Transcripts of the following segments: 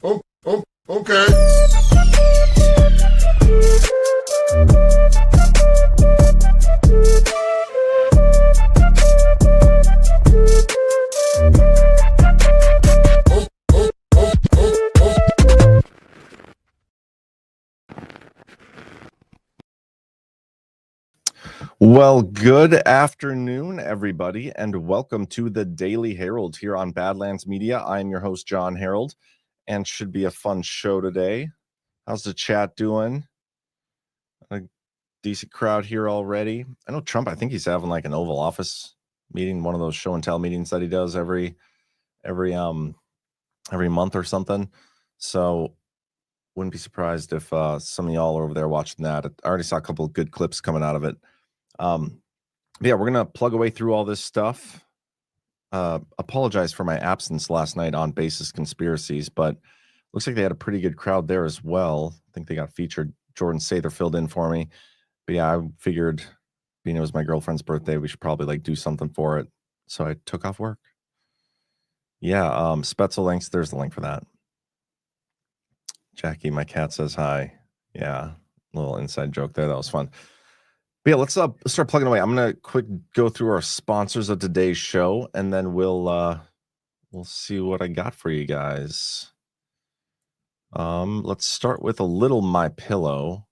Okay. Well, good afternoon, everybody, and welcome to the Daily Herald here on Badlands Media. I am your host, Jon Herold, and should be a fun show today. How's the chat doing? A decent crowd here already. I know Trump, I think he's having like an Oval Office meeting, one of those show and tell meetings that he does every month or something. So wouldn't be surprised if some of y'all are over there watching that. I already saw a couple of good clips coming out of it. Yeah, we're gonna plug away through all this stuff. Apologize for my absence last night on Basis Conspiracies, but looks like they had a pretty good crowd there as well. I think they got featured. Jordan Sather filled in for me. But yeah, I figured being it was my girlfriend's birthday, we should probably like do something for it. So I took off work. Yeah, Spetzel links, there's the link for that. Jackie, my cat says hi. Yeah, little inside joke there. That was fun. But yeah, let's start plugging away. I'm gonna quick go through our sponsors of today's show, and then we'll see what I got for you guys. Let's start with a little My Pillow.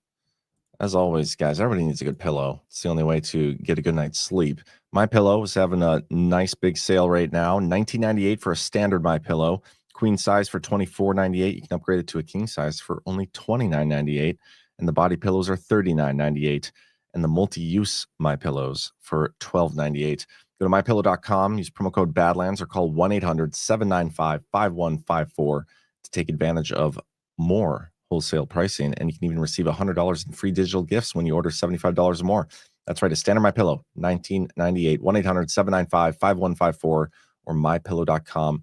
As always, guys, everybody needs a good pillow. It's the only way to get a good night's sleep. My Pillow is having a nice big sale right now. $19.98 for a standard My Pillow. Queen size for $24.98. You can upgrade it to a king size for only $29.98. And the body pillows are $39.98. And the multi-use My Pillows for $12.98. Go to mypillow.com, use promo code Badlands, or call 1-800-795-5154 to take advantage of more wholesale pricing. And you can even receive $100 in free digital gifts when you order $75 or more. That's right, a standard My Pillow, $19.98. 1-800-795-5154 or mypillow.com.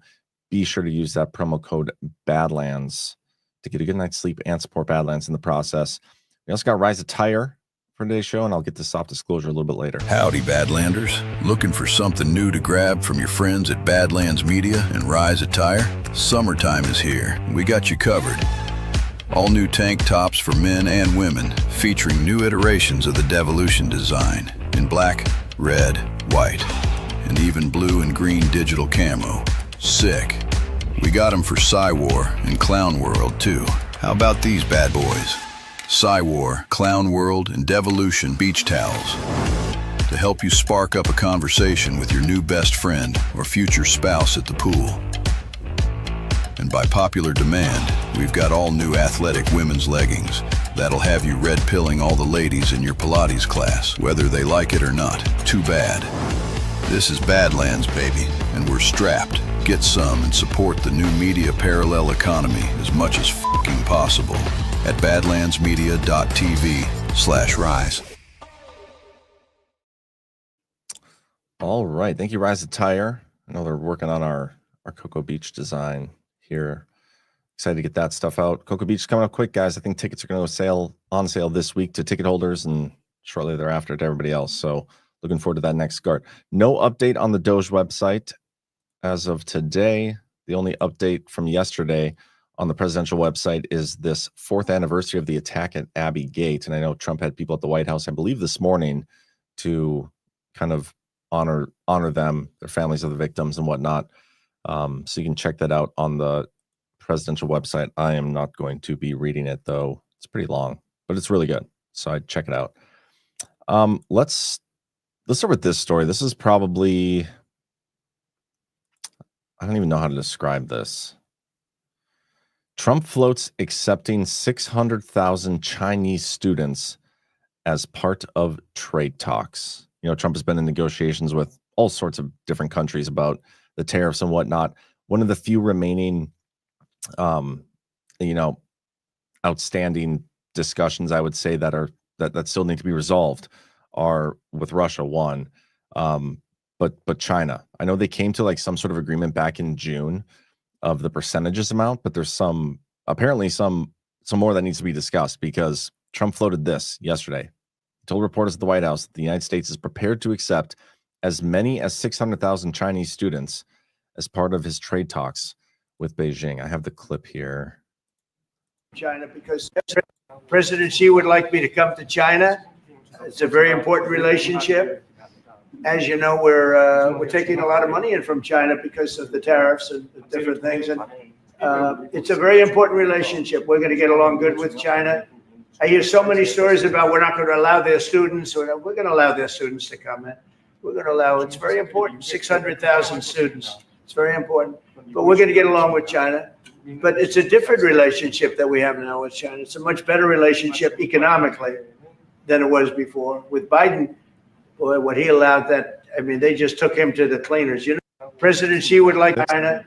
Be sure to use that promo code Badlands to get a good night's sleep and support Badlands in the process. We also got Rise Attire for today's show, and I'll get to soft disclosure a little bit later. Howdy, Badlanders. Looking for something new to grab from your friends at Badlands Media and Rise Attire? Summertime is here. We got you covered. All new tank tops for men and women, featuring new iterations of the Devolution design in black, red, white, and even blue and green digital camo. Sick. We got them for Psywar and Clown World, too. How about these bad boys? Psywar, Clown World, and Devolution beach towels to help you spark up a conversation with your new best friend or future spouse at the pool. And by popular demand, we've got all new athletic women's leggings that'll have you red-pilling all the ladies in your Pilates class, whether they like it or not. Too bad. This is Badlands, baby, and we're strapped. Get some and support the new media parallel economy as much as fucking possible at badlandsmedia.tv/rise. All right. Thank you, Rise Attire. I know they're working on our Cocoa Beach design here. Excited to get that stuff out. Cocoa Beach is coming up quick, guys. I think tickets are going to go on sale this week to ticket holders and shortly thereafter to everybody else. So looking forward to that next start. No update on the Doge website as of today. The only update from yesterday on the presidential website is this 4th anniversary of the attack at Abbey Gate. And I know Trump had people at the White House, I believe this morning, to kind of honor them, their families of the victims and whatnot. So you can check that out on the presidential website. I am not going to be reading it, though. It's pretty long, but it's really good. So I'd check it out. Let's start with this story. This is probably, I don't even know how to describe this. Trump floats accepting 600,000 Chinese students as part of trade talks. You know, Trump has been in negotiations with all sorts of different countries about the tariffs and whatnot. One of the few remaining, outstanding discussions, I would say, that still need to be resolved are with Russia, one, but China. I know they came to like some sort of agreement back in June of the percentages amount, but there's apparently some more that needs to be discussed, because Trump floated this yesterday. He told reporters at the White House that the United States is prepared to accept as many as 600,000 Chinese students as part of his trade talks with Beijing. I have the clip here. China, because President Xi would like me to come to China. It's a very important relationship. As you know, we're taking a lot of money in from China because of the tariffs and different things. And it's a very important relationship. We're going to get along good with China. I hear so many stories about we're not going to allow their students, or we're going to allow their students to come in. We're going to allow, it's very important, 600,000 students. It's very important. But we're going to get along with China. But it's a different relationship that we have now with China. It's a much better relationship economically than it was before. With Biden, boy, what he allowed that, I mean, they just took him to the cleaners. You know, President Xi would like China.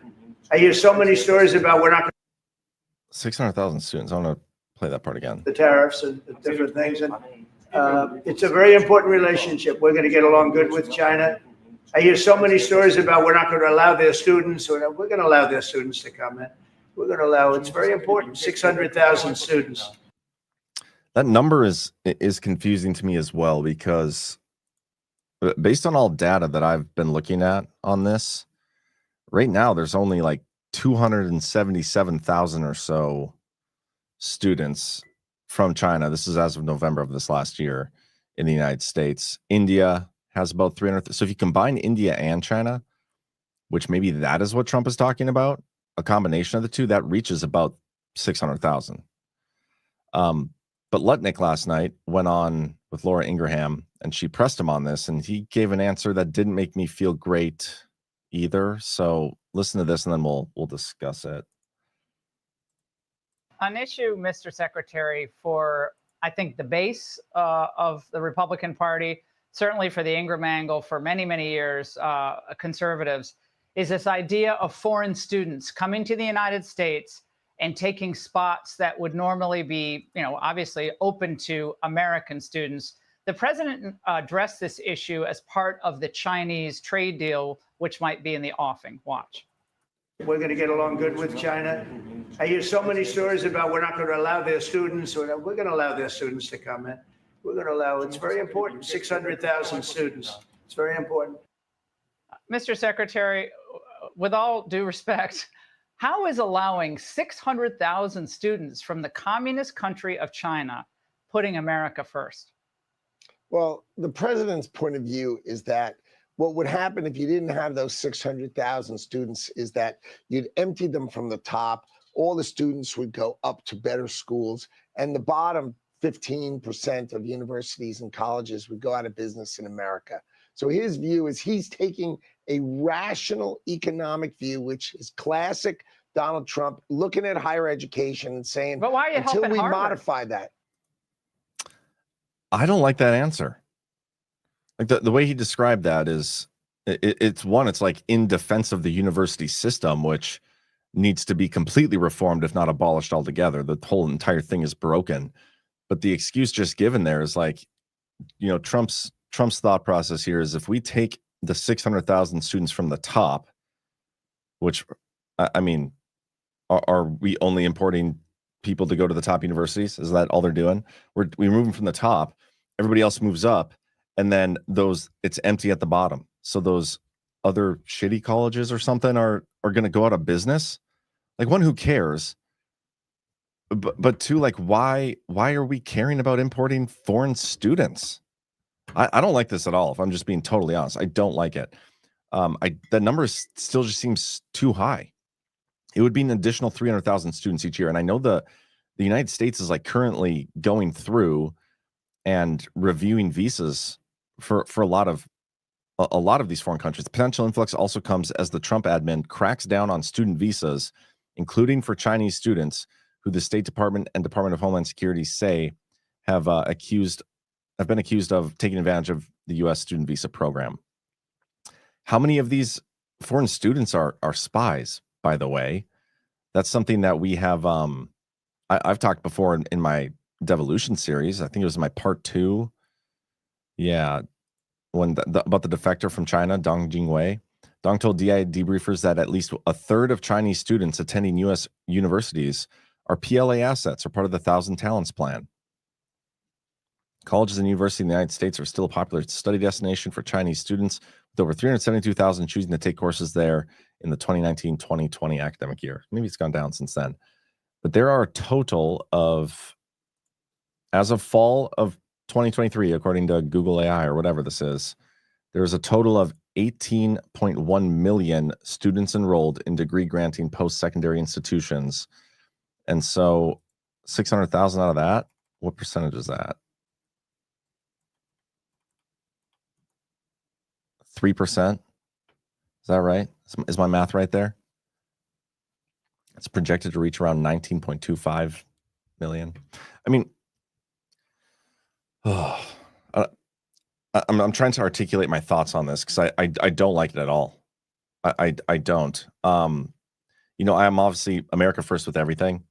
I hear so many stories about we're not going to 600,000 students. I want to play that part again. the tariffs and different things. And it's a very important relationship. We're going to get along good with China. I hear so many stories about we're not going to allow their students, or we're going to allow their students to come in. We're going to allow, it's very important, 600,000 students. That number is confusing to me as well, because based on all data that I've been looking at on this, right now there's only like 277,000 or so students from China. This is as of November of this last year in the United States. India has about 300. So if you combine India and China, which maybe that is what Trump is talking about, a combination of the two, that reaches about 600,000. But Lutnick last night went on with Laura Ingraham, and she pressed him on this, and he gave an answer that didn't make me feel great either. So listen to this, and then we'll discuss it. An issue, Mr. Secretary, for I think the base of the Republican Party, certainly for the Ingraham angle for many, many years, conservatives, is this idea of foreign students coming to the United States and taking spots that would normally be, you know, obviously open to American students. The president addressed this issue as part of the Chinese trade deal, which might be in the offing. Watch. We're going to get along good with China. I hear so many stories about we're not going to allow their students, or we're going to allow their students to come in. We're going to allow, it's very important, 600,000 students. It's very important. Mr. Secretary, with all due respect, how is allowing 600,000 students from the communist country of China putting America first? Well, the president's point of view is that what would happen if you didn't have those 600,000 students is that you'd empty them from the top. All the students would go up to better schools, and the bottom 15% of universities and colleges would go out of business in America. So his view is he's taking a rational economic view, which is classic Donald Trump, looking at higher education and saying, but why are you until helping we Harvard? modify that. I don't like that answer. Like the way he described that is, it's one, it's like in defense of the university system, which needs to be completely reformed, if not abolished altogether. The whole entire thing is broken. But the excuse just given there is like, you know, Trump's thought process here is if we take the 600,000 students from the top, which, I mean, are we only importing people to go to the top universities? Is that all they're doing? We move them from the top, everybody else moves up, and then it's empty at the bottom. So those other shitty colleges or something are going to go out of business. Like, one, who cares? But two, like, why are we caring about importing foreign students? I don't like this at all. If I'm just being totally honest, I don't like it. The number still just seems too high. It would be an additional 300,000 students each year. And I know the United States is like currently going through and reviewing visas for a lot of these foreign countries. The potential influx also comes as the Trump admin cracks down on student visas, including for Chinese students who the State Department and Department of Homeland Security say have been accused of taking advantage of the U.S. student visa program. How many of these foreign students are spies, by the way? That's something that we have. I've talked before in my devolution series. I think it was my part 2. Yeah, when about the defector from China, Dong Jingwei. Dong told DI debriefers that at least a third of Chinese students attending U.S. universities are PLA assets or part of the 1,000 Talents Plan. Colleges and universities in the United States are still a popular study destination for Chinese students, with over 372,000 choosing to take courses there in the 2019-2020 academic year. Maybe it's gone down since then. But there are a total of, as of fall of 2023, according to Google AI or whatever this is, there's a total of 18.1 million students enrolled in degree granting post-secondary institutions. And so 600,000 out of that, what percentage is that? 3%? Is that right? Is my math right there? It's projected to reach around 19.25 million. I mean, I'm trying to articulate my thoughts on this because I don't like it at all. I don't. You know, I am obviously America first with everything.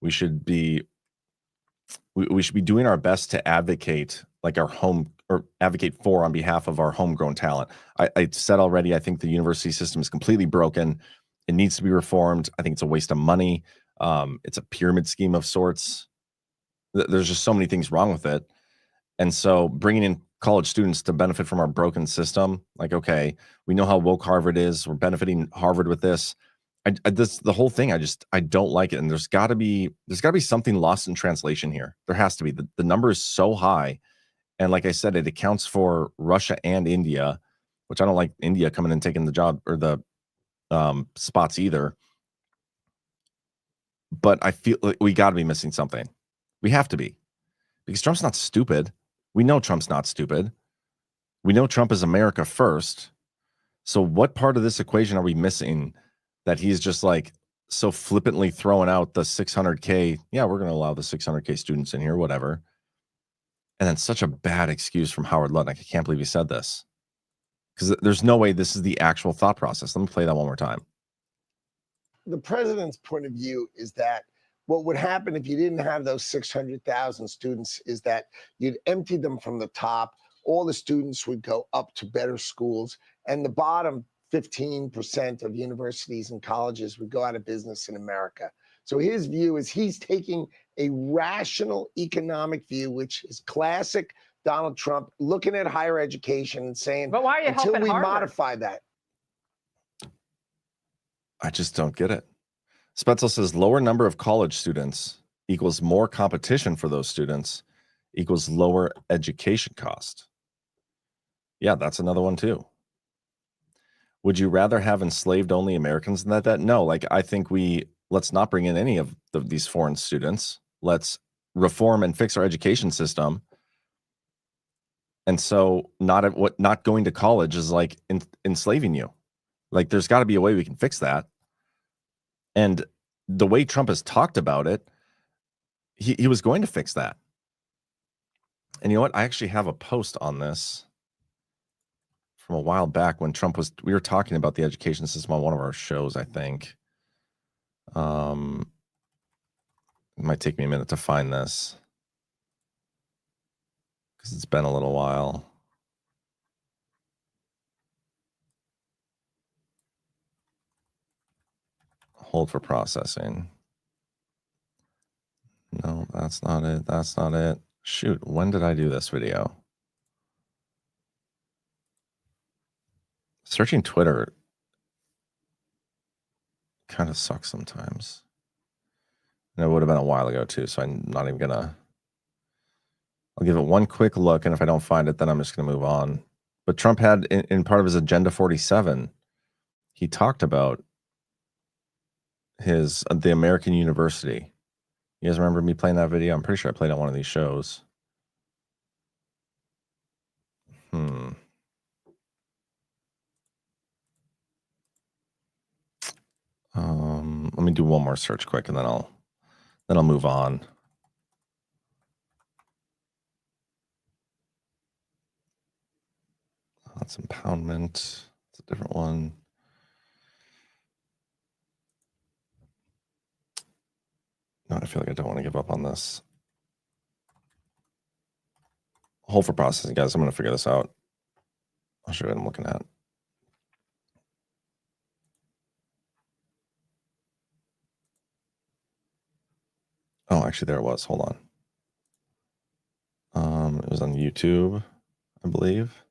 We should be doing our best to advocate like our home or advocate for on behalf of our homegrown talent. I said already, I think the university system is completely broken. It needs to be reformed. I think it's a waste of money. It's a pyramid scheme of sorts. There's just so many things wrong with it. And so bringing in college students to benefit from our broken system, like, okay, we know how woke Harvard is. We're benefiting Harvard with this. The whole thing, I don't like it. And there's got to be something lost in translation here. There has to be. The number is so high. And like I said, it accounts for Russia and India, which I don't like India coming and taking the job or the spots either. But I feel like we got to be missing something. We have to be, because Trump's not stupid. We know Trump's not stupid. We know Trump is America first. So what part of this equation are we missing that he's just like so flippantly throwing out the 600K? Yeah, we're going to allow the 600K students in here, whatever. And then such a bad excuse from Howard Lutnick. I can't believe he said this, because there's no way this is the actual thought process. Let me play that one more time. The president's point of view is that what would happen if you didn't have those 600,000 students is that you'd empty them from the top. All the students would go up to better schools, and the bottom 15% of universities and colleges would go out of business in America. So his view is he's taking a rational economic view, which is classic Donald Trump, looking at higher education and saying, But why are you until helping we Harvard? modify that. I just don't get it. Spetzel says lower number of college students equals more competition for those students equals lower education cost. Yeah, that's another one too. Would you rather have enslaved only Americans than that? No, like I think let's not bring in any of these foreign students. Let's reform and fix our education system. And so not going to college is like enslaving you. Like there's got to be a way we can fix that. And the way Trump has talked about it, he was going to fix that. And you know what? I actually have a post on this from a while back when we were talking about the education system on one of our shows, I think. It might take me a minute to find this because it's been a little while. Hold for processing. No, that's not it. That's not it. Shoot, when did I do this video? Searching Twitter kind of sucks sometimes. And it would have been a while ago too, so I'm not even gonna. I'll give it one quick look, and if I don't find it, then I'm just gonna move on. But Trump had in part of his Agenda 47, he talked about the American University. You guys remember me playing that video? I'm pretty sure I played on one of these shows. Let me do one more search quick, and then I'll move on. That's impoundment. It's a different one. No, I feel like I don't want to give up on this. Hold for processing, guys. I'm going to figure this out. I'll show you what I'm looking at. Oh, actually, there it was. Hold on. It was on YouTube, I believe.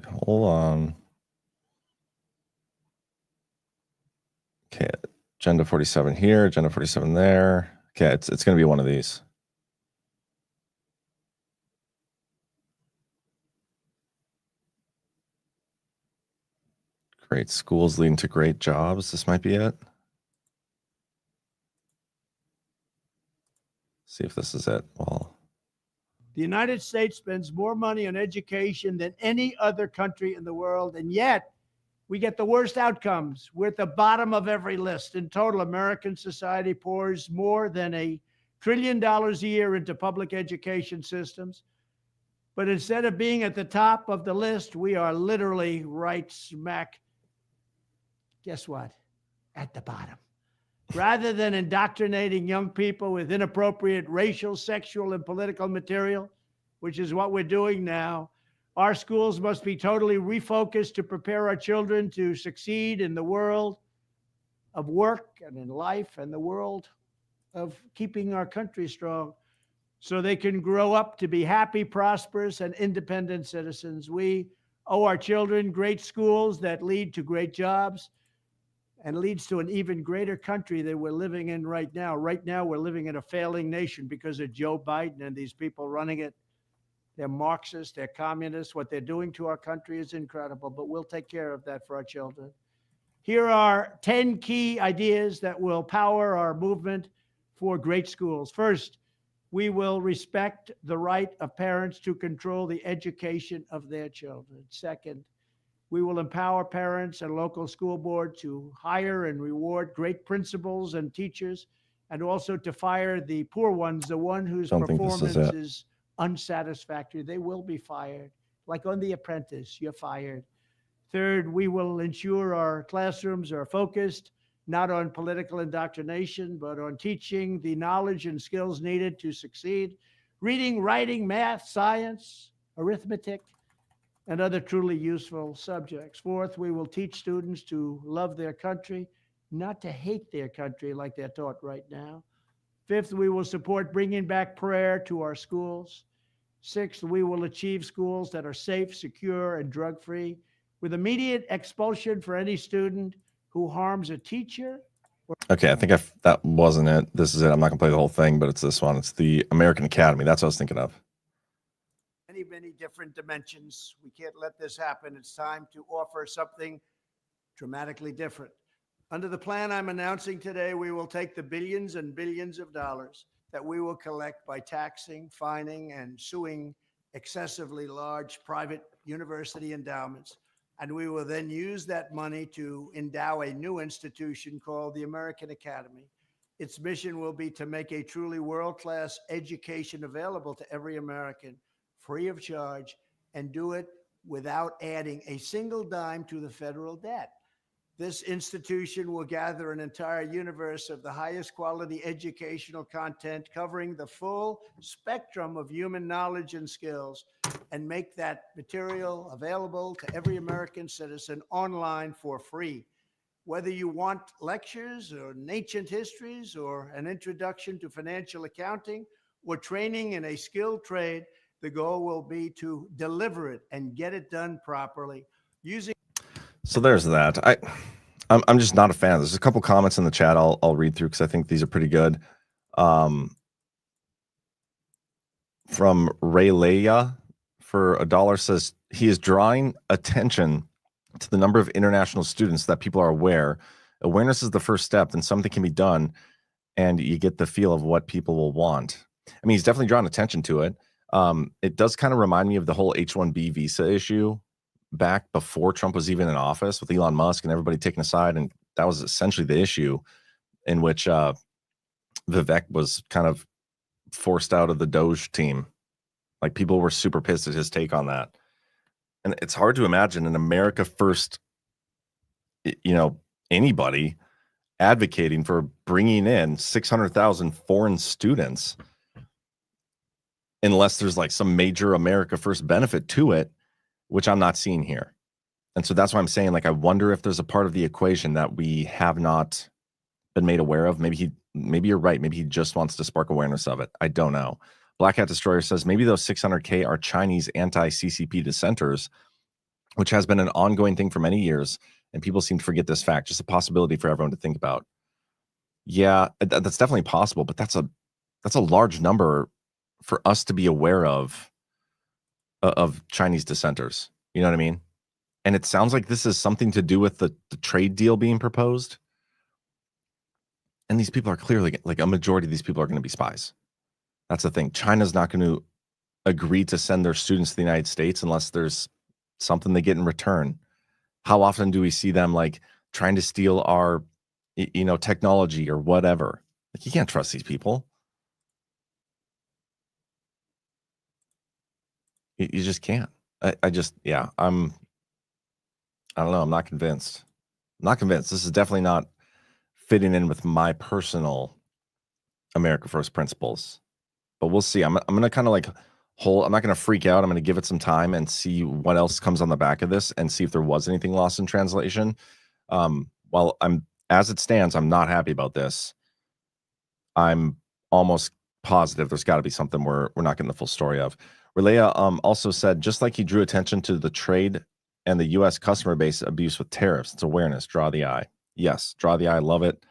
Hold on. Okay, agenda 47 here, agenda 47 there. Okay, it's going to be one of these. Great schools leading to great jobs. This might be it. See if this is it. Well, The United States spends more money on education than any other country in the world, and yet we get the worst outcomes. We're at the bottom of every list. In total, American society pours more than $1 trillion a year into public education systems. But instead of being at the top of the list, we are literally right smack, guess what? At the bottom. Rather than indoctrinating young people with inappropriate racial, sexual, and political material, which is what we're doing now, our schools must be totally refocused to prepare our children to succeed in the world of work and in life and the world of keeping our country strong so they can grow up to be happy, prosperous, and independent citizens. We owe our children great schools that lead to great jobs and leads to an even greater country that we're living in right now. Right now, we're living in a failing nation because of Joe Biden and these people running it. They're Marxists, they're communists. What they're doing to our country is incredible, but we'll take care of that for our children. Here are 10 key ideas that will power our movement for great schools. First, we will respect the right of parents to control the education of their children. Second, we will empower parents and local school board to hire and reward great principals and teachers, and also to fire the poor ones, the one whose performance is unsatisfactory. They will be fired. Like on The Apprentice, you're fired. Third, we will ensure our classrooms are focused not on political indoctrination, but on teaching the knowledge and skills needed to succeed. Reading, writing, math, science, arithmetic, and other truly useful subjects. Fourth, we will teach students to love their country, not to hate their country like they're taught right now. Fifth, we will support bringing back prayer to our schools. Sixth, we will achieve schools that are safe, secure, and drug-free, with immediate expulsion for any student who harms a teacher. Okay, I think that wasn't it. This is it. I'm not going to play the whole thing, but it's this one. It's the American Academy. That's what I was thinking of. Many different dimensions. We can't let this happen. It's time to offer something dramatically different. Under the plan I'm announcing today, we will take the billions and billions of dollars that we will collect by taxing, fining, and suing excessively large private university endowments. And we will then use that money to endow a new institution called the American Academy. Its mission will be to make a truly world-class education available to every American, free of charge, and do it without adding a single dime to the federal debt. This institution will gather an entire universe of the highest quality educational content covering the full spectrum of human knowledge and skills, and make that material available to every American citizen online for free. Whether you want lectures or ancient histories or an introduction to financial accounting or training in a skilled trade, the goal will be to deliver it and get it done properly using. So there's that. I'm just not a fan. There's a couple comments in the chat I'll read through because I think these are pretty good. From Ray Leia for $1 says he is drawing attention to the number of international students that people are aware. Awareness is the first step, then something can be done, and you get the feel of what people will want. I mean, he's definitely drawn attention to it. It does kind of remind me of the whole H-1B visa issue back before Trump was even in office, with Elon Musk and everybody taking a side. And that was essentially the issue in which Vivek was kind of forced out of the Doge team. Like, people were super pissed at his take on that. And it's hard to imagine an America First, anybody advocating for bringing in 600,000 foreign students unless there's like some major America First benefit to it, which I'm not seeing here. And so that's why I'm saying, like, I wonder if there's a part of the equation that we have not been made aware of. Maybe you're right. Maybe he just wants to spark awareness of it. I don't know. Black Hat Destroyer says maybe those 600K are Chinese anti-CCP dissenters which has been an ongoing thing for many years, and people seem to forget this fact. Just a possibility for everyone to think about. Yeah, that's definitely possible, but that's a large number for us to be aware of Chinese dissenters. You know what I mean? And it sounds like this is something to do with the trade deal being proposed. And these people are clearly, like, a majority of these people are going to be spies. That's the thing. China's not going to agree to send their students to the United States unless there's something they get in return. How often do we see them, like, trying to steal our, technology or whatever? Like, you can't trust these people. You just can't. I don't know. I'm not convinced. This is definitely not fitting in with my personal America First principles. But we'll see. I'm going to kind of, like, I'm not going to freak out. I'm going to give it some time and see what else comes on the back of this and see if there was anything lost in translation. As it stands, I'm not happy about this. I'm almost positive there's got to be something we're not getting the full story of. Relea also said, just like he drew attention to the trade and the U.S. customer base abuse with tariffs, it's awareness. Draw the eye. Yes, draw the eye. Love it.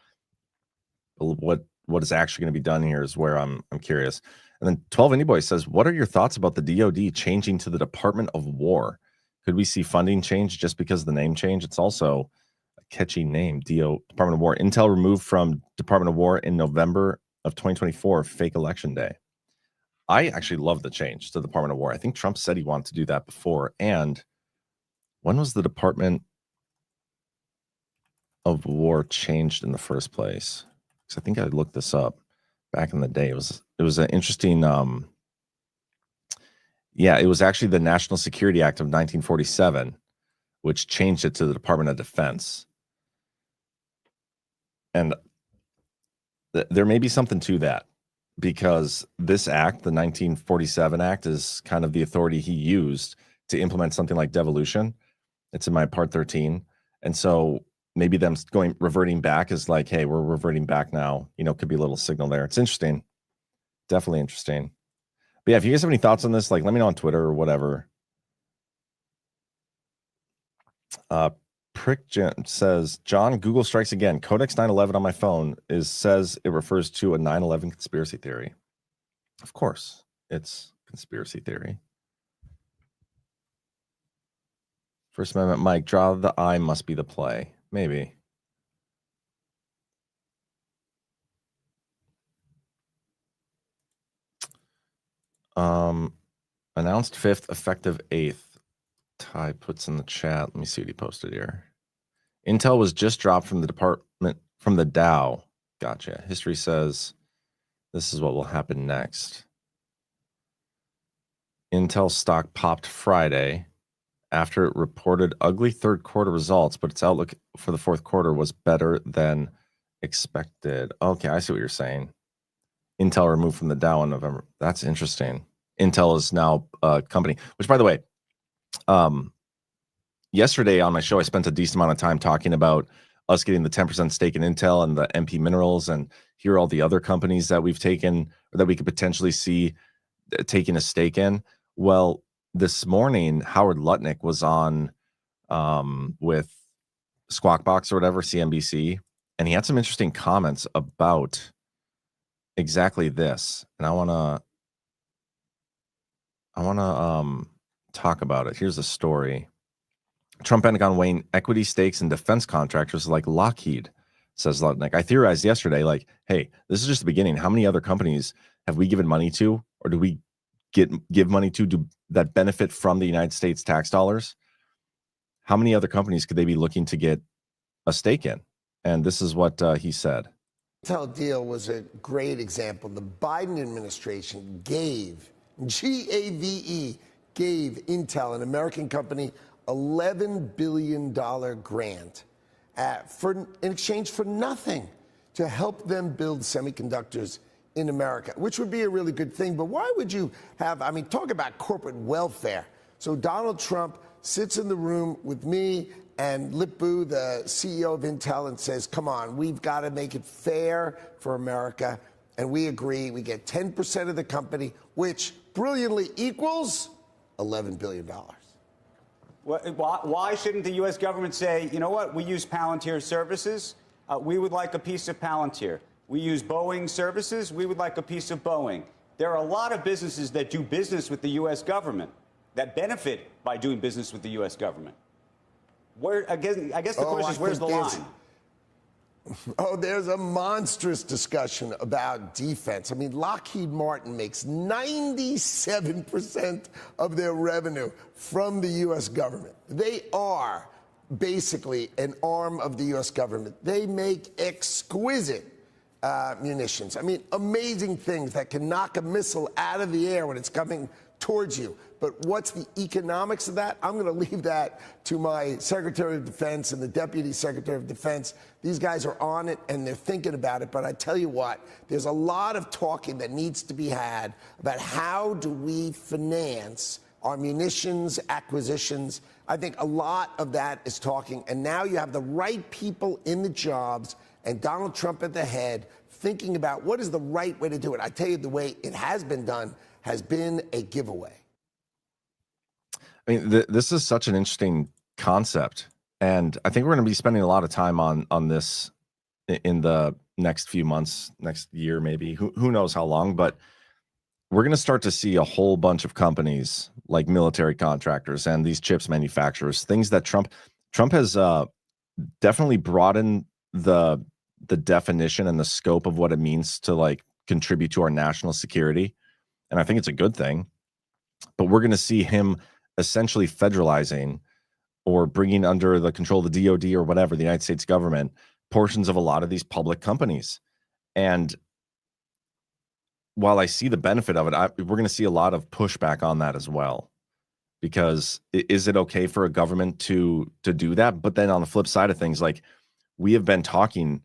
What is actually going to be done here is where I'm curious. And then 12 Indie Boy says, what are your thoughts about the DoD changing to the Department of War? Could we see funding change just because of the name change? It's also a catchy name, Department of War. Intel removed from Department of War in November of 2024, fake election day. I actually love the change to the Department of War. I think Trump said he wanted to do that before. And when was the Department of War changed in the first place? Because I think I looked this up back in the day. It was an interesting. It was actually the National Security Act of 1947, which changed it to the Department of Defense. And there may be something to that, because this act, the 1947 Act, is kind of the authority he used to implement something like devolution. It's in my Part 13. And so maybe them reverting back is like, hey, we're reverting back now. Could be a little signal there. It's interesting. Definitely interesting. But yeah, if you guys have any thoughts on this, like, let me know on Twitter or whatever. Prick says, John, Google strikes again. Codex 9/11 on my phone says it refers to a 9/11 conspiracy theory. Of course, it's conspiracy theory. First Amendment, Mike, draw the eye must be the play. Maybe. Announced 5th, effective 8th. Ty puts in the chat. Let me see what he posted here. Intel was just dropped from the Dow. Gotcha. History says this is what will happen next. Intel stock popped Friday after it reported ugly third quarter results, but its outlook for the fourth quarter was better than expected. Okay, I see what you're saying. Intel removed from the Dow in November. That's interesting. Intel is now a company, which, by the way, yesterday on my show, I spent a decent amount of time talking about us getting the 10% stake in Intel and the MP Minerals, and here are all the other companies that we've taken, or that we could potentially see taking a stake in. Well, this morning, Howard Lutnick was on with Squawk Box or whatever, CNBC, and he had some interesting comments about exactly this. And I want to talk about it. Here's a story. Trump Pentagon weighing equity stakes in defense contractors like Lockheed, says Lutnick. I theorized yesterday, like, hey, this is just the beginning. How many other companies have we given money to, or do we give money to that benefit from the United States tax dollars? How many other companies could they be looking to get a stake in? And this is what he said. Intel deal was a great example. The Biden administration gave, GAVE, gave Intel, an American company, $11 billion grant in exchange for nothing to help them build semiconductors in America, which would be a really good thing. But why would you have, talk about corporate welfare. So Donald Trump sits in the room with me and Lip-Bu, the CEO of Intel, and says, come on, we've got to make it fair for America. And we agree. We get 10% of the company, which brilliantly equals $11 billion. Why shouldn't the U.S. government say, you know what, we use Palantir services, we would like a piece of Palantir. We use Boeing services, we would like a piece of Boeing. There are a lot of businesses that do business with the U.S. government that benefit by doing business with the U.S. government. I guess the question is, where's the line? Oh, there's a monstrous discussion about defense. I mean, Lockheed Martin makes 97% of their revenue from the U.S. government. They are basically an arm of the U.S. government. They make exquisite munitions. I mean, amazing things that can knock a missile out of the air when it's coming towards you. But what's the economics of that? I'm going to leave that to my Secretary of Defense and the Deputy Secretary of Defense. These guys are on it and they're thinking about it. But I tell you what, there's a lot of talking that needs to be had about how do we finance our munitions acquisitions. I think a lot of that is talking. And now you have the right people in the jobs and Donald Trump at the head thinking about what is the right way to do it. I tell you, the way it has been done has been a giveaway. I mean, this is such an interesting concept, and I think we're going to be spending a lot of time on this in the next few months, next year, maybe. Who knows how long? But we're going to start to see a whole bunch of companies like military contractors and these chips manufacturers, things that Trump has definitely broadened the definition and the scope of what it means to like contribute to our national security, and I think it's a good thing. But we're going to see him essentially federalizing or bringing under the control of the DOD or whatever, the United States government, portions of a lot of these public companies. And while I see the benefit of it, we're going to see a lot of pushback on that as well. Because is it okay for a government to do that? But then on the flip side of things, like we have been talking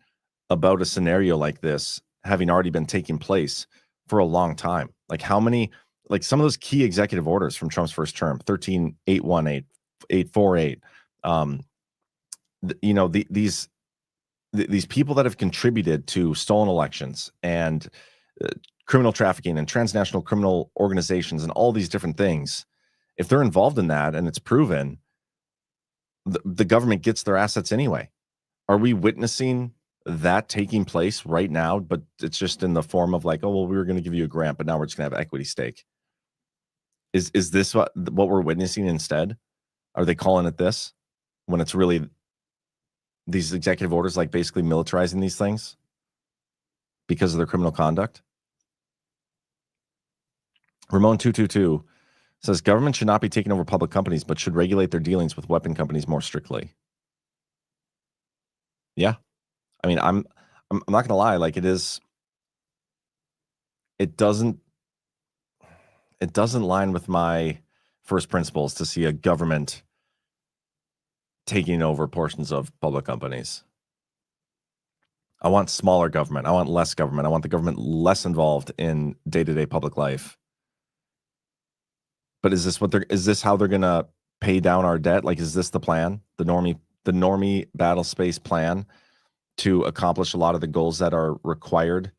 about a scenario like this having already been taking place for a long time. Like how many, like some of those key executive orders from Trump's first term, 13818, 848, you know, these people that have contributed to stolen elections and criminal trafficking and transnational criminal organizations and all these different things, if they're involved in that and it's proven, the government gets their assets anyway. Are we witnessing that taking place right now? But it's just in the form of like, oh, well, we were going to give you a grant, but now we're just going to have equity stake. Is this what we're witnessing instead? Are they calling it this when it's really these executive orders, like basically militarizing these things because of their criminal conduct? Ramon 222 says government should not be taking over public companies, but should regulate their dealings with weapon companies more strictly. Yeah, I mean, I'm not gonna lie, like it doesn't line with my first principles to see a government taking over portions of public companies. I want smaller government. I want less government. I want the government less involved in day-to-day public life. But is this how they're gonna pay down our debt? Like, is this the plan? The normie battle space plan to accomplish a lot of the goals that are required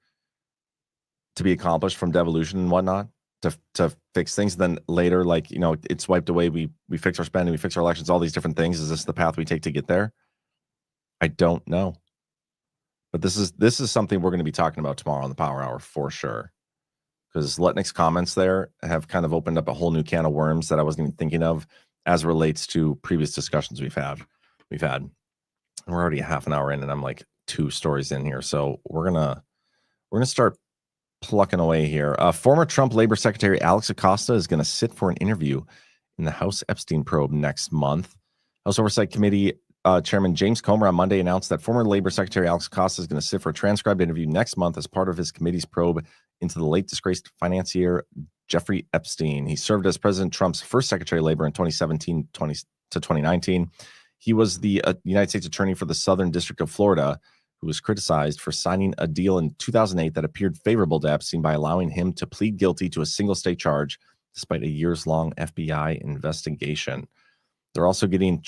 to be accomplished from devolution and whatnot, to fix things. Then later, like, you know, it's wiped away. We fix our spending, we fix our elections, all these different things. Is this the path we take to get there? I don't know. But this is something we're going to be talking about tomorrow on the Power Hour for sure. Because Letnick's comments there have kind of opened up a whole new can of worms that I wasn't even thinking of as it relates to previous discussions we've had. And we're already a half an hour in, and I'm like 2 stories in here. So we're gonna start plucking away here. Former Trump Labor Secretary Alex Acosta is going to sit for an interview in the House Epstein probe next month. House Oversight Committee Chairman James Comer on Monday announced that former Labor Secretary Alex Acosta is going to sit for a transcribed interview next month as part of his committee's probe into the late disgraced financier Jeffrey Epstein. He served as President Trump's first Secretary of Labor in 2017 to 2019. He was the United States Attorney for the Southern District of Florida, who was criticized for signing a deal in 2008 that appeared favorable to Epstein by allowing him to plead guilty to a single state charge despite a years-long FBI investigation. They're also getting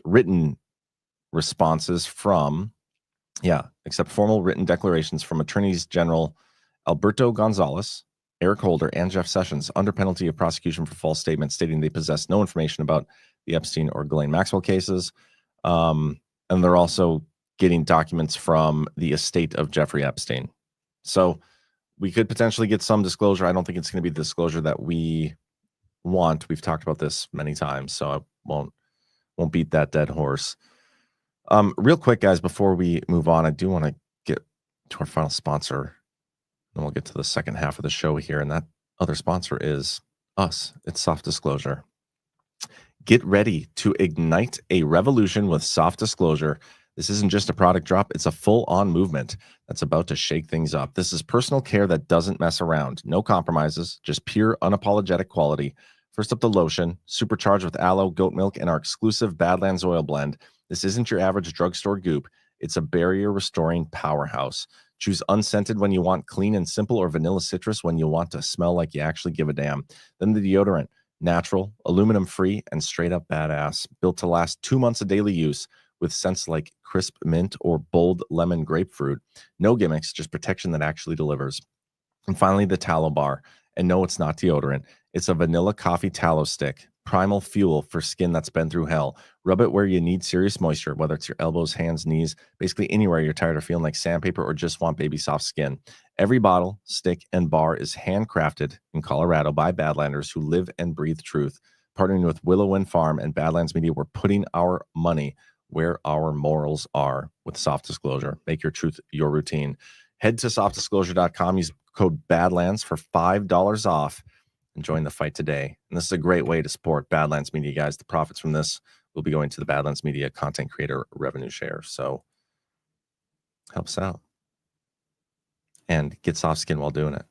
written responses from, except formal written declarations from Attorneys General Alberto Gonzalez, Eric Holder and Jeff Sessions under penalty of prosecution for false statements stating they possess no information about the Epstein or Ghislaine Maxwell cases. And they're also getting documents from the estate of Jeffrey Epstein. So we could potentially get some disclosure. I don't think it's going to be the disclosure that we want. We've talked about this many times, so I won't beat that dead horse. Real quick, guys, before we move on, I do want to get to our final sponsor. Then we'll get to the second half of the show here, and that other sponsor is us. It's Soft Disclosure. Get ready to ignite a revolution with Soft Disclosure. This isn't just a product drop. It's a full-on movement that's about to shake things up. This is personal care that doesn't mess around. No compromises, just pure, unapologetic quality. First up, the lotion, supercharged with aloe, goat milk, and our exclusive Badlands oil blend. This isn't your average drugstore goop. It's a barrier-restoring powerhouse. Choose unscented when you want clean and simple, or vanilla citrus when you want to smell like you actually give a damn. Then the deodorant, natural, aluminum-free, and straight-up badass. Built to last 2 months of daily use with scents like crisp mint or bold lemon grapefruit. No gimmicks, just protection that actually delivers. And finally, the tallow bar. And no, it's not deodorant. It's a vanilla coffee tallow stick. Primal fuel for skin that's been through hell. Rub it where you need serious moisture, whether it's your elbows, hands, knees, basically anywhere you're tired of feeling like sandpaper or just want baby soft skin. Every bottle, stick, and bar is handcrafted in Colorado by Badlanders who live and breathe truth. Partnering with Whirlwind Farm and Badlands Media, we're putting our money where our morals are with Soft Disclosure. Make your truth your routine. Head to softdisclosure.com. Use code Badlands for $5 off and join the fight today. And this is a great way to support Badlands Media, guys. The profits from this will be going to the Badlands Media content creator revenue share. So help us out and get soft skin while doing it.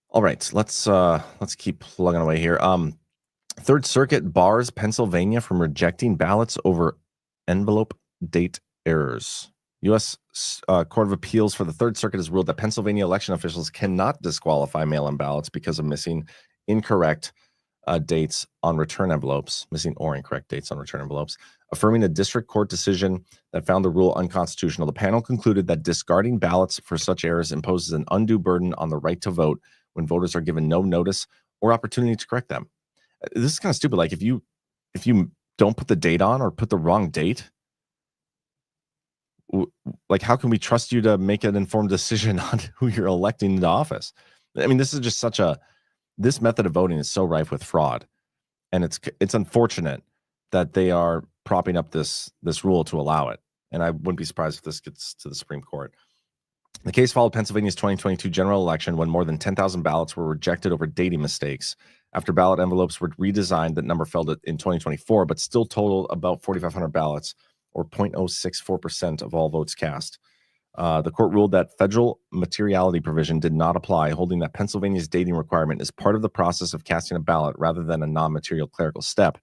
All right, let's keep plugging away here. Third Circuit bars Pennsylvania from rejecting ballots over envelope date errors. U.S. Court of Appeals for the Third Circuit has ruled that Pennsylvania election officials cannot disqualify mail-in ballots because of missing incorrect dates on return envelopes, affirming a district court decision that found the rule unconstitutional. The panel concluded that discarding ballots for such errors imposes an undue burden on the right to vote when voters are given no notice or opportunity to correct them. This is kind of stupid. Like if you don't put the date on or put the wrong date, like how can we trust you to make an informed decision on who you're electing into office? I mean, this is just this method of voting is so rife with fraud, and it's unfortunate that they are propping up this rule to allow it. And I wouldn't be surprised if this gets to the Supreme Court. The case followed Pennsylvania's 2022 general election when more than 10,000 ballots were rejected over dating mistakes. After ballot envelopes were redesigned, that number fell in 2024, but still totaled about 4,500 ballots, or 0.064% of all votes cast. The court ruled that federal materiality provision did not apply, holding that Pennsylvania's dating requirement is part of the process of casting a ballot rather than a non-material clerical step.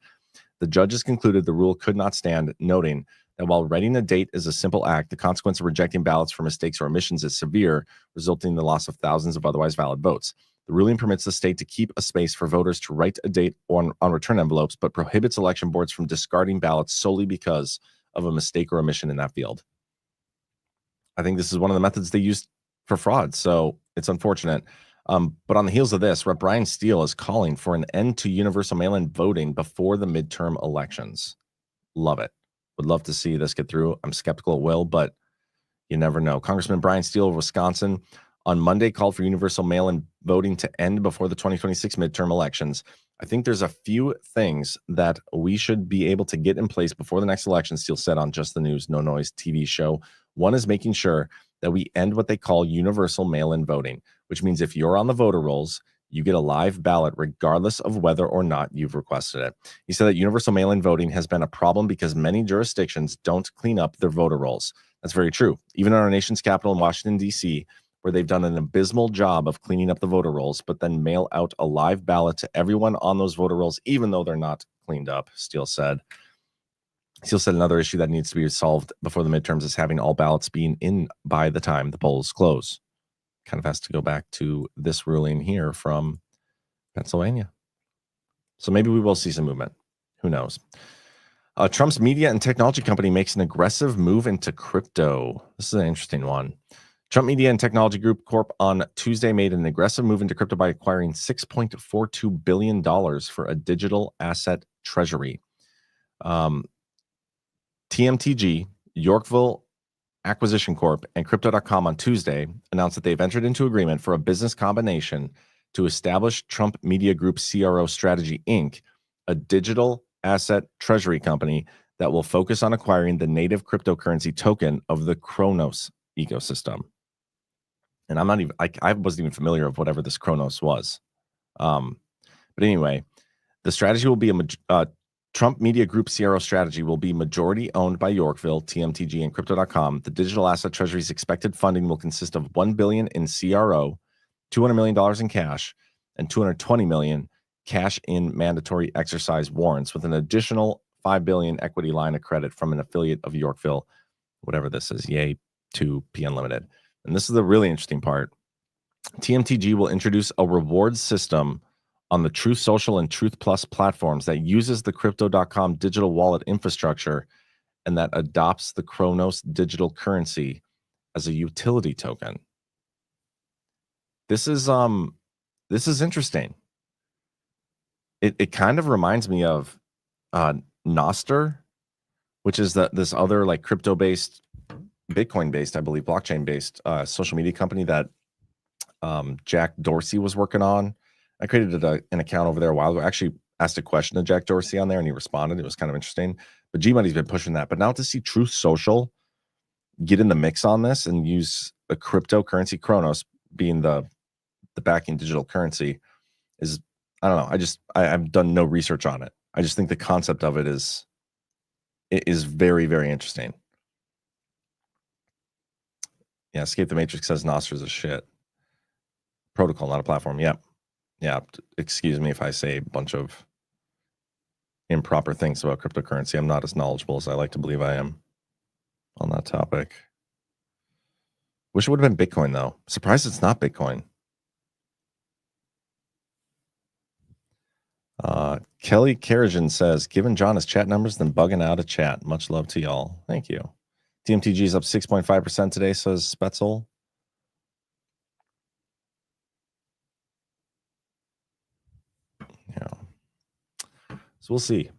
The judges concluded the rule could not stand, noting that while writing a date is a simple act, the consequence of rejecting ballots for mistakes or omissions is severe, resulting in the loss of thousands of otherwise valid votes. The ruling permits the state to keep a space for voters to write a date on return envelopes, but prohibits election boards from discarding ballots solely because of a mistake or omission in that field. I think this is one of the methods they used for fraud, so it's unfortunate. But on the heels of this, Rep. Brian Steele is calling for an end to universal mail-in voting before the midterm elections. Love it. Would love to see this get through. I'm skeptical it will, but you never know. Congressman Brian Steele of Wisconsin on Monday called for universal mail-in voting to end before the 2026 midterm elections. I think there's a few things that we should be able to get in place before the next election, Steele said on Just the News, No Noise TV show. One is making sure that we end what they call universal mail-in voting, which means if you're on the voter rolls, you get a live ballot regardless of whether or not you've requested it. He said that universal mail-in voting has been a problem because many jurisdictions don't clean up their voter rolls. That's very true. Even in our nation's capital in Washington, D.C., where they've done an abysmal job of cleaning up the voter rolls, but then mail out a live ballot to everyone on those voter rolls, even though they're not cleaned up, Steele said. Steele said another issue that needs to be solved before the midterms is having all ballots being in by the time the polls close. Kind of has to go back to this ruling here from Pennsylvania. So maybe we will see some movement. Who knows? Trump's media and technology company makes an aggressive move into crypto. This is an interesting one. Trump Media and Technology Group Corp on Tuesday made an aggressive move into crypto by acquiring $6.42 billion for a digital asset treasury. TMTG, Yorkville Acquisition Corp, and Crypto.com on Tuesday announced that they've entered into agreement for a business combination to establish Trump Media Group CRO Strategy, Inc., a digital asset treasury company that will focus on acquiring the native cryptocurrency token of the Kronos ecosystem. And I wasn't even familiar with whatever this Kronos was. But anyway, the strategy will be Trump Media Group CRO Strategy will be majority owned by Yorkville, TMTG, and Crypto.com. The digital asset treasury's expected funding will consist of $1 billion in CRO, $200 million in cash, and $220 million cash in mandatory exercise warrants, with an additional $5 billion equity line of credit from an affiliate of Yorkville, whatever this is, Yay 2P Unlimited. And this is the really interesting part. TMTG will introduce a rewards system on the Truth Social and Truth Plus platforms that uses the Crypto.com digital wallet infrastructure and that adopts the Kronos digital currency as a utility token. This is interesting. It kind of reminds me of Nostr, which is this other like crypto-based, Bitcoin-based, I believe, blockchain-based social media company that Jack Dorsey was working on. I created an account over there a while ago. I actually asked a question to Jack Dorsey on there, and he responded. It was kind of interesting. But G-Money's been pushing that. But now to see Truth Social get in the mix on this and use a cryptocurrency, Kronos being the backing digital currency, is, I don't know. I've done no research on it. I just think the concept of it is very, very interesting. Yeah, Escape the Matrix says Nostr is a shit protocol, not a platform. Yep. Yeah, excuse me if I say a bunch of improper things about cryptocurrency. I'm not as knowledgeable as I like to believe I am on that topic. Wish it would have been Bitcoin, though. Surprised it's not Bitcoin. Kelly Karajan says, given John his chat numbers, then bugging out of chat. Much love to y'all. Thank you. TMTG is up 6.5% today, says Spetzel. Yeah. So we'll see.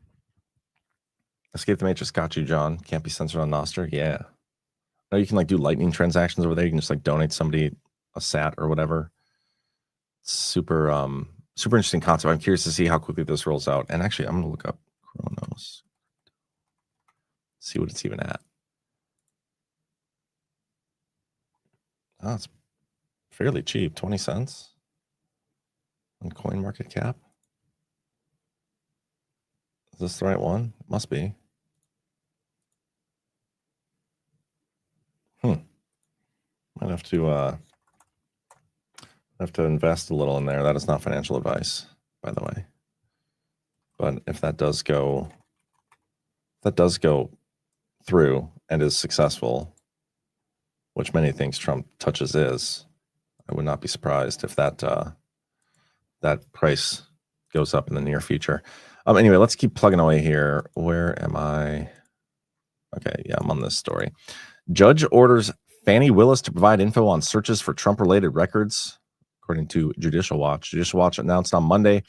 Escape the Matrix got you, John. Can't be censored on Nostr. Yeah. No, you can like do lightning transactions over there. You can just like donate somebody a sat or whatever. Super interesting concept. I'm curious to see how quickly this rolls out. And actually, I'm gonna look up Kronos. See what it's even at. Oh, it's fairly cheap. 20 cents on coin market cap. Is this the right one? It must be. Might have to invest a little in there. That is not financial advice, by the way. But if that does go through and is successful, which many things Trump touches is, I would not be surprised if that price goes up in the near future. Anyway, let's keep plugging away here. Where am I? Okay, yeah, I'm on this story. Judge orders Fani Willis to provide info on searches for Trump-related records, according to Judicial Watch. Judicial Watch announced on Monday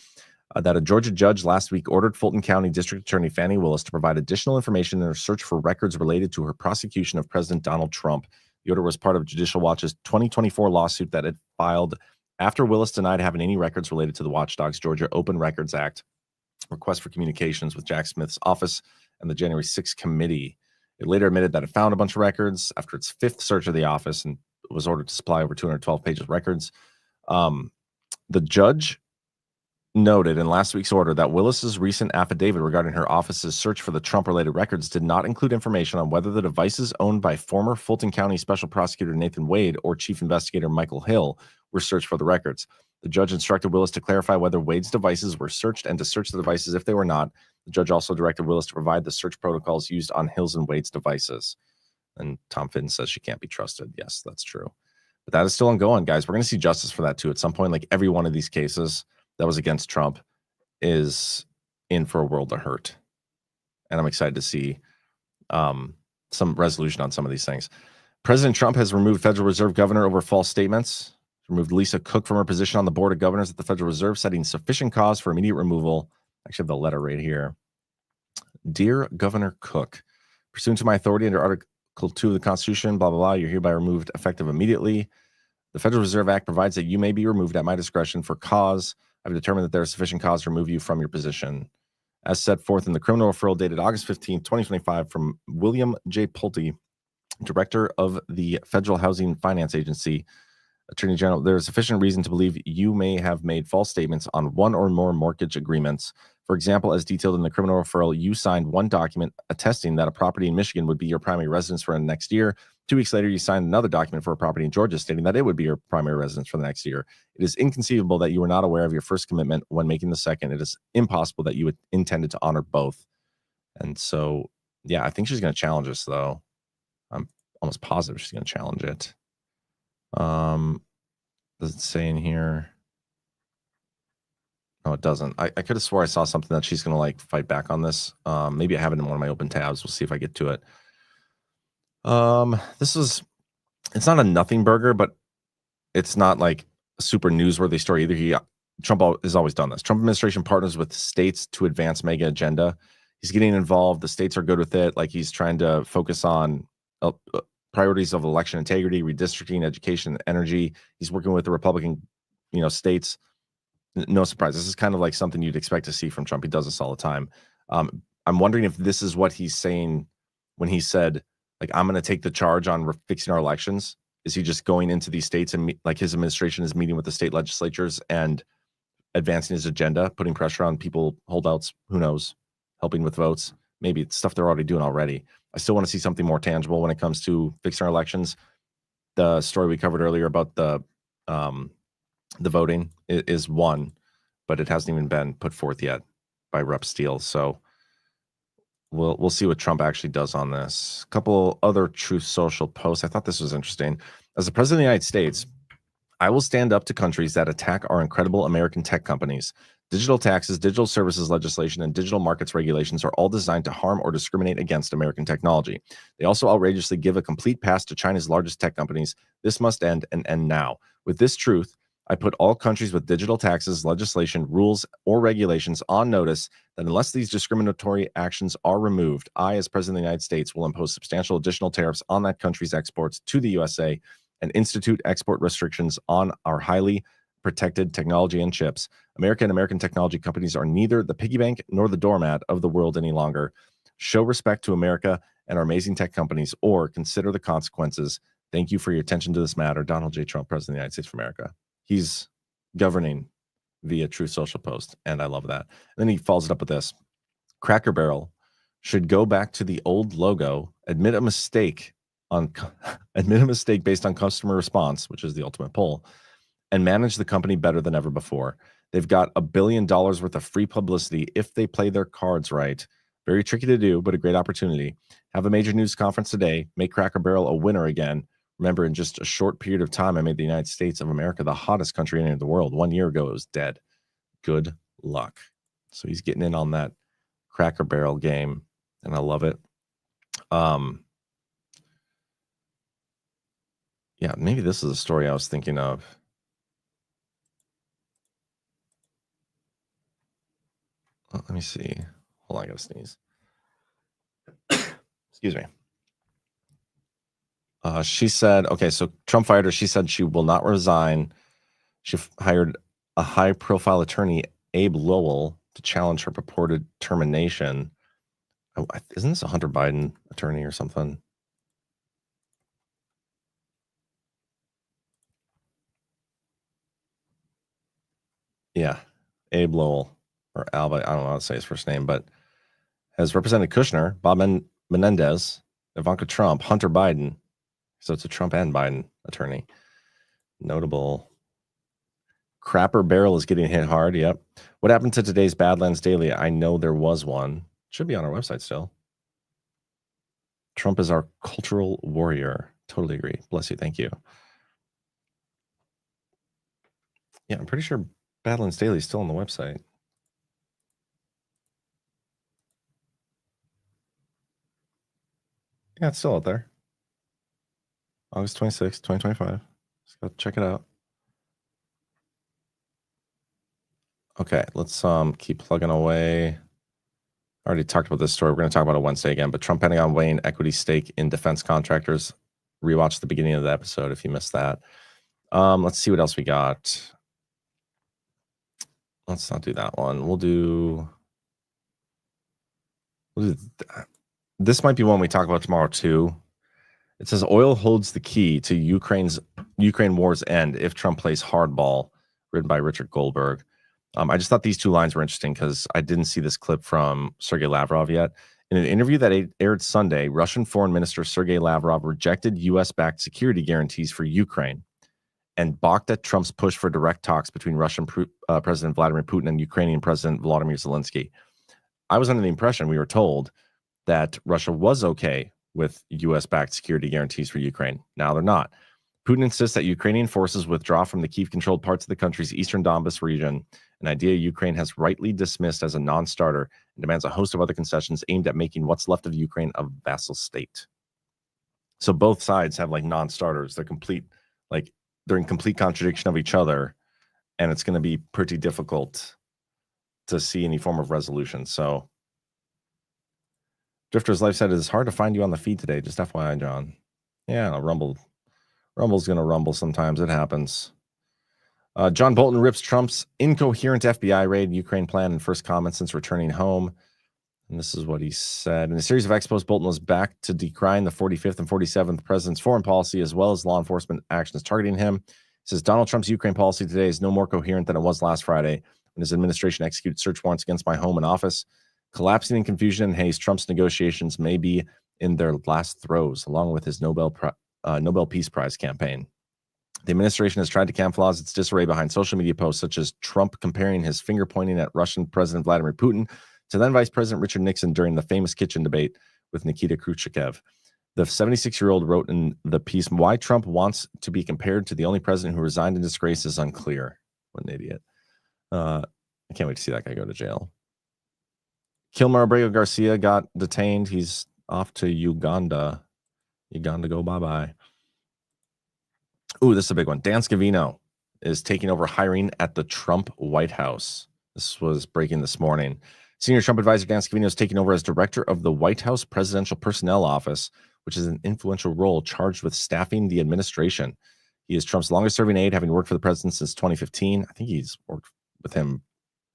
that a Georgia judge last week ordered Fulton County District Attorney Fani Willis to provide additional information in her search for records related to her prosecution of President Donald Trump. The order was part of Judicial Watch's 2024 lawsuit that it filed after Willis denied having any records related to the Watchdog's Georgia Open Records Act request for communications with Jack Smith's office and the January 6th committee. It later admitted that it found a bunch of records after its fifth search of the office and was ordered to supply over 212 pages of records. The judge noted in last week's order that Willis's recent affidavit regarding her office's search for the Trump-related records did not include information on whether the devices owned by former Fulton County Special Prosecutor Nathan Wade or Chief Investigator Michael Hill were searched for the records. The judge instructed Willis to clarify whether Wade's devices were searched and to search the devices if they were not. The judge also directed Willis to provide the search protocols used on Hill's and Wade's devices. And Tom Fitton says she can't be trusted. Yes, that's true. But that is still ongoing, guys. We're going to see justice for that too. At some point, like every one of these cases that was against Trump is in for a world of hurt. And I'm excited to see some resolution on some of these things. President Trump has removed Federal Reserve Governor over false statements. Removed Lisa Cook from her position on the Board of Governors at the Federal Reserve, citing sufficient cause for immediate removal. I actually have the letter right here. Dear Governor Cook, pursuant to my authority under Article 2 of the Constitution, blah, blah, blah, you're hereby removed effective immediately. The Federal Reserve Act provides that you may be removed at my discretion for cause. I've determined that there is sufficient cause to remove you from your position. As set forth in the criminal referral dated August 15, 2025, from William J. Pulte, Director of the Federal Housing Finance Agency, Attorney General, there is sufficient reason to believe you may have made false statements on one or more mortgage agreements. For example, as detailed in the criminal referral, you signed one document attesting that a property in Michigan would be your primary residence for the next year. 2 weeks later, you signed another document for a property in Georgia stating that it would be your primary residence for the next year. It is inconceivable that you were not aware of your first commitment when making the second. It is impossible that you intended to honor both. And so, yeah, I think she's going to challenge this, though. I'm almost positive she's going to challenge it. Does it say in here? No, it doesn't. I could have swore I saw something that she's going to like fight back on this. Maybe I have it in one of my open tabs. We'll see if I get to it. It's not a nothing burger, but it's not like a super newsworthy story either. Trump has always done this. Trump administration partners with states to advance mega agenda. He's getting involved. The states are good with it. Like he's trying to focus on priorities of election integrity, redistricting, education, energy. He's working with the Republican, states. No surprise. This is kind of like something you'd expect to see from Trump. He does this all the time. I'm wondering if this is what he's saying when he said, like, I'm going to take the charge on fixing our elections. Is he just going into these states and like his administration is meeting with the state legislatures and advancing his agenda, putting pressure on people, holdouts, who knows, helping with votes? Maybe it's stuff they're already doing already. I still want to see something more tangible when it comes to fixing our elections. The story we covered earlier about the voting is one, but it hasn't even been put forth yet by Rep. Steele. So we'll see what Trump actually does on this. A couple other Truth Social posts. I thought this was interesting. As the president of the United States, I will stand up to countries that attack our incredible American tech companies. Digital taxes, digital services legislation, and digital markets regulations are all designed to harm or discriminate against American technology. They also outrageously give a complete pass to China's largest tech companies. This must end, and end now. With this truth, I put all countries with digital taxes, legislation, rules, or regulations on notice that unless these discriminatory actions are removed, I, as President of the United States, will impose substantial additional tariffs on that country's exports to the USA and institute export restrictions on our highly protected technology and chips. America and American technology companies are neither the piggy bank nor the doormat of the world any longer. Show respect to America and our amazing tech companies, or consider the consequences. Thank you for your attention to this matter. Donald J. Trump, President of the United States of America. He's governing via Truth Social post, and I love that. And then he follows it up with this. Cracker Barrel should go back to the old logo, admit a mistake based on customer response, which is the ultimate poll, and manage the company better than ever before. They've got $1 billion worth of free publicity if they play their cards right. Very tricky to do, but a great opportunity. Have a major news conference today. Make Cracker Barrel a winner again. Remember, in just a short period of time, I made the United States of America the hottest country in the world. 1 year ago, it was dead. Good luck. So he's getting in on that Cracker Barrel game, and I love it. Yeah, maybe this is a story I was thinking of. Let me see. Hold on, I gotta sneeze. Excuse me. She said, okay, so Trump fired her. She said she will not resign. She hired a high-profile attorney, Abe Lowell, to challenge her purported termination. Oh, isn't this a Hunter Biden attorney or something? Yeah, Abe Lowell, or Alba, I don't know how to say his first name, but has represented Kushner, Bob Menendez, Ivanka Trump, Hunter Biden. So it's a Trump and Biden attorney. Notable. Crapper Barrel is getting hit hard. Yep. What happened to today's Badlands Daily? I know there was one. Should be on our website still. Trump is our cultural warrior. Totally agree. Bless you. Thank you. Yeah, I'm pretty sure Badlands Daily is still on the website. Yeah, it's still out there. August 26th, 2025. Let's go check it out. Okay, let's keep plugging away. I already talked about this story. We're going to talk about it Wednesday again, but Trump Pentagon weighing equity stake in defense contractors. Rewatch the beginning of the episode if you missed that. Let's see what else we got. Let's not do that one. We'll do this might be one we talk about tomorrow too. It says oil holds the key to Ukraine war's end if Trump plays hardball, written by Richard Goldberg. I just thought these two lines were interesting because I didn't see this clip from Sergei Lavrov yet. In an interview that aired Sunday, Russian Foreign Minister Sergei Lavrov rejected U.S.-backed security guarantees for Ukraine and balked at Trump's push for direct talks between Russian President Vladimir Putin and Ukrainian President Volodymyr Zelensky. I was under the impression, we were told, that Russia was okay with U.S.-backed security guarantees for Ukraine. Now they're not. Putin insists that Ukrainian forces withdraw from the Kyiv-controlled parts of the country's eastern Donbas region, an idea Ukraine has rightly dismissed as a non-starter, and demands a host of other concessions aimed at making what's left of Ukraine a vassal state. So both sides have like non-starters. They're in complete contradiction of each other, and it's going to be pretty difficult to see any form of resolution. So Drifter's Life said, it's hard to find you on the feed today. Just FYI, John. Yeah, Rumble's going to rumble sometimes. It happens. John Bolton rips Trump's incoherent FBI raid Ukraine plan in first comment since returning home. And this is what he said. In a series of expos, Bolton was back to decrying the 45th and 47th president's foreign policy, as well as law enforcement actions targeting him. He says Donald Trump's Ukraine policy today is no more coherent than it was last Friday when his administration executed search warrants against my home and office. Collapsing in confusion and haste, Trump's negotiations may be in their last throes, along with his Nobel Peace Prize campaign. The administration has tried to camouflage its disarray behind social media posts such as Trump comparing his finger pointing at Russian President Vladimir Putin to then Vice President Richard Nixon during the famous kitchen debate with Nikita Khrushchev. The 76-year-old wrote in the piece, why Trump wants to be compared to the only president who resigned in disgrace is unclear. What an idiot. I can't wait to see that guy go to jail. Kilmer Abrego Garcia got detained. He's off to Uganda. Uganda go bye-bye. Ooh, this is a big one. Dan Scavino is taking over hiring at the Trump White House. This was breaking this morning. Senior Trump advisor Dan Scavino is taking over as director of the White House Presidential Personnel Office, which is an influential role charged with staffing the administration. He is Trump's longest-serving aide, having worked for the president since 2015. I think he's worked with him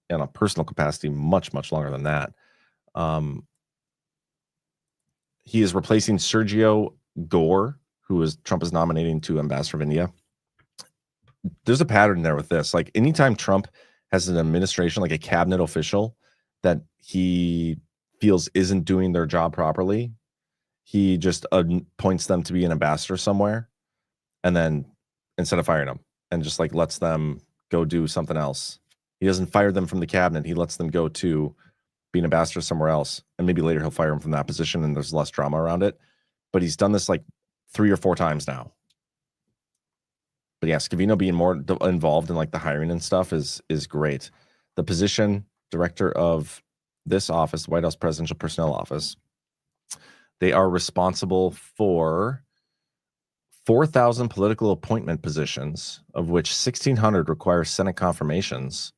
in a personal capacity much, much longer than that. He is replacing Sergio Gore, who Trump is nominating to ambassador of India. There's a pattern there with this. Like anytime Trump has an administration, like a cabinet official that he feels isn't doing their job properly, he just appoints them to be an ambassador somewhere, and then instead of firing them, and just like lets them go do something else. He doesn't fire them from the cabinet. He lets them go to be an ambassador somewhere else, and maybe later he'll fire him from that position, and there's less drama around it. But he's done this like 3 or 4 times now. But yeah, Scavino being more involved in like the hiring and stuff is great. The position, director of this office, White House Presidential Personnel Office, they are responsible for 4,000 political appointment positions, of which 1,600 require Senate confirmations.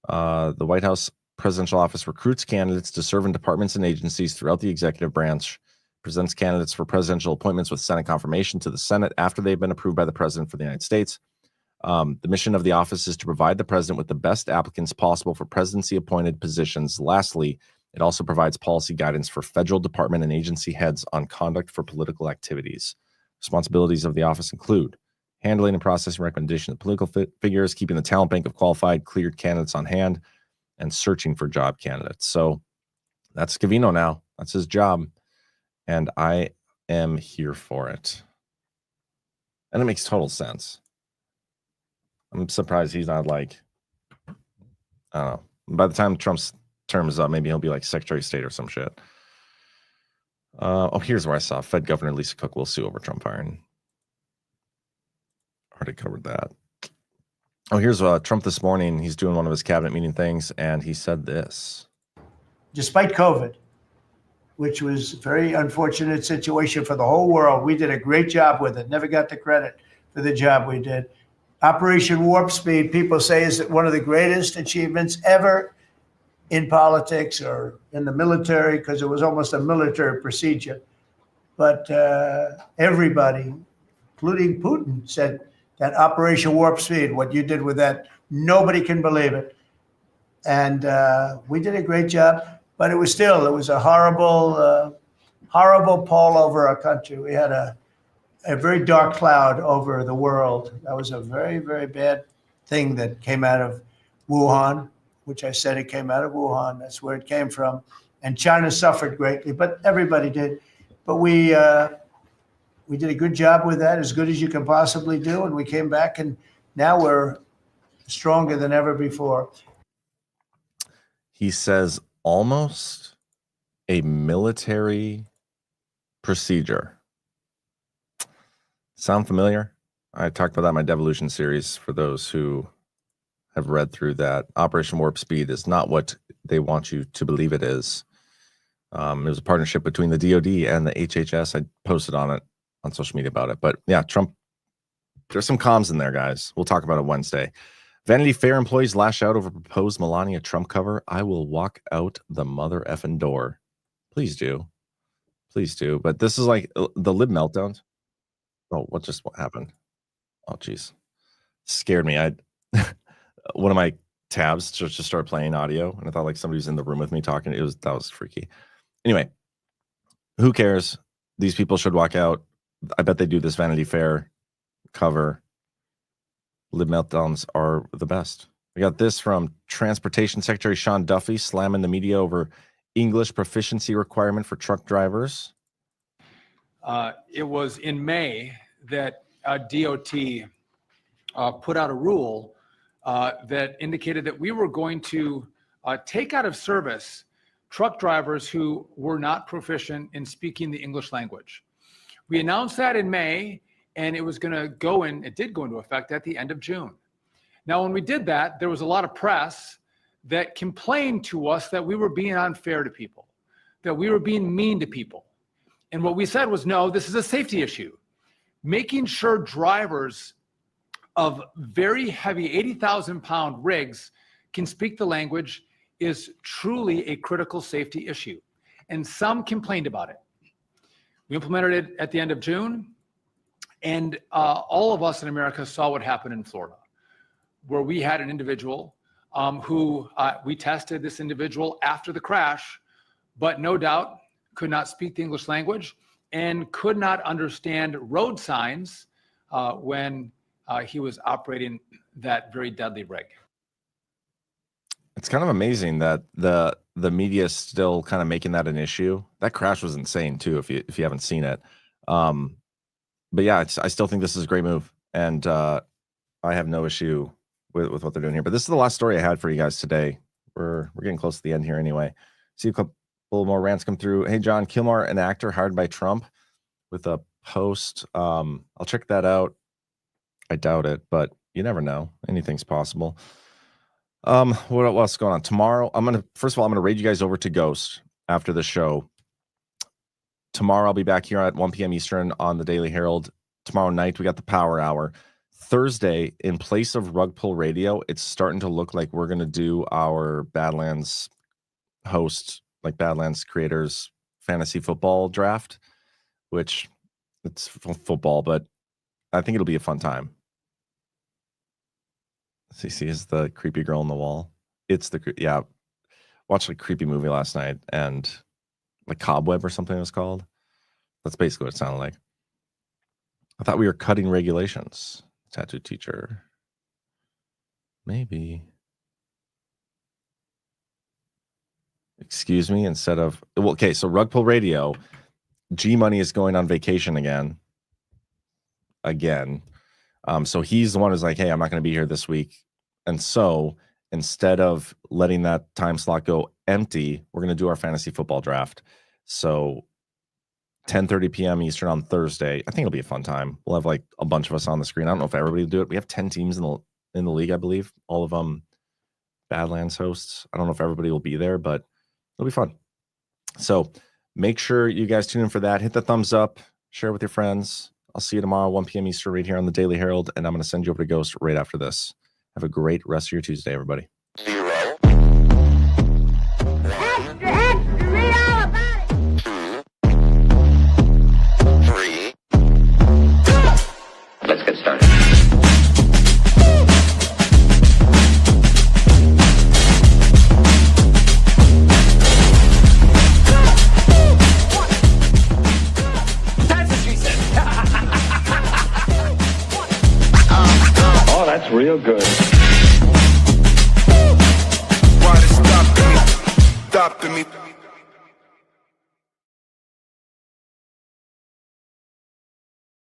The White House Presidential Office recruits candidates to serve in departments and agencies throughout the executive branch, presents candidates for presidential appointments with Senate confirmation to the Senate after they've been approved by the President for the United States. The mission of the office is to provide the President with the best applicants possible for presidency-appointed positions. Lastly, it also provides policy guidance for federal department and agency heads on conduct for political activities. Responsibilities of the office include handling and processing recommendations of political figures, keeping the talent bank of qualified, cleared candidates on hand, and searching for job candidates. So that's Scavino now. That's his job. And I am here for it. And it makes total sense. I'm surprised he's not like, I don't know. By the time Trump's term is up, maybe he'll be like Secretary of State or some shit. Here's where I saw Fed Governor Lisa Cook will sue over Trump firing. Already covered that. Here's Trump this morning. He's doing one of his cabinet meeting things, and he said this. Despite COVID, which was a very unfortunate situation for the whole world. We did a great job with it. Never got the credit for the job we did. Operation Warp Speed, people say, is one of the greatest achievements ever in politics or in the military, because it was almost a military procedure. But everybody, including Putin, said that Operation Warp Speed, what you did with that, nobody can believe it. And we did a great job, but it was a horrible, horrible pall over our country. We had a very dark cloud over the world. That was a very, very bad thing that came out of Wuhan, which I said it came out of Wuhan. That's where it came from. And China suffered greatly, but everybody did. But we did a good job with that, as good as you can possibly do. And we came back, and now we're stronger than ever before. He says almost a military procedure. Sound familiar? I talked about that in my Devolution series. For those who have read through that, Operation Warp Speed is not what they want you to believe it is. It was a partnership between the DoD and the HHS. I posted on it on social media about it. But yeah, Trump, there's some comms in there, guys. We'll talk about it Wednesday. Vanity Fair employees lash out over proposed Melania Trump cover. I will walk out the mother effing door. Please do. Please do. But this is like the lib meltdowns. Oh, what happened? Oh, geez. Scared me. One of my tabs just started playing audio, and I thought like somebody was in the room with me talking. That was freaky. Anyway, who cares? These people should walk out. I bet they do this Vanity Fair cover. Lib meltdowns are the best. We got this from Transportation Secretary Sean Duffy slamming the media over English proficiency requirement for truck drivers. It was in May that DOT put out a rule that indicated that we were going to take out of service truck drivers who were not proficient in speaking the English language. We announced that in May, and it was going to go in, it did go into effect at the end of June. Now, when we did that, there was a lot of press that complained to us that we were being unfair to people, that we were being mean to people. And what we said was, no, this is a safety issue. Making sure drivers of very heavy 80,000-pound rigs can speak the language is truly a critical safety issue. And some complained about it. We implemented it at the end of June. And all of us in America saw what happened in Florida, where we had an individual who we tested this individual after the crash, but no doubt could not speak the English language and could not understand road signs when he was operating that very deadly rig. It's kind of amazing that the media is still kind of making that an issue. That crash was insane too, if you haven't seen it. But yeah, I still think this is a great move, and I have no issue with what they're doing here. But this is the last story I had for you guys today. We're getting close to the end here anyway. See a couple more rants come through. Hey, John, Kilmer, an actor hired by Trump, with a post. I'll check that out. I doubt it, but you never know. Anything's possible. What else is going on tomorrow? First of all, I'm gonna raid you guys over to Ghost after the show. Tomorrow I'll be back here at 1 p.m. Eastern on the Daily Herald. Tomorrow night we got the Power Hour. Thursday, in place of Rug Pull Radio, it's starting to look like we're gonna do our Badlands host, like Badlands creators fantasy football draft, which it's football, but I think it'll be a fun time. CC is the creepy girl on the wall. It's yeah. Watched a creepy movie last night, and like Cobweb or something it was called. That's basically what it sounded like. I thought we were cutting regulations. Tattoo teacher. Maybe. Excuse me, instead of well, okay, so Rug Pull Radio, G Money is going on vacation again. So he's the one who's like, hey, I'm not going to be here this week. And so instead of letting that time slot go empty, we're going to do our fantasy football draft. So 10:30 p.m. Eastern on Thursday. I think it'll be a fun time. We'll have like a bunch of us on the screen. I don't know if everybody will do it. We have 10 teams in the league, I believe. All of them Badlands hosts. I don't know if everybody will be there, but it'll be fun. So Make sure you guys tune in for that. Hit the thumbs up, share with your friends. I'll see you tomorrow, 1 p.m. Eastern, right here on the Daily Herald, and I'm going to send you over to Ghost right after this. Have a great rest of your Tuesday, everybody. 0. 1. Extra, read all about it. 2, 3. Let's get started. That's what she said. Oh, that's real good. Why they stopping me? Stopping me.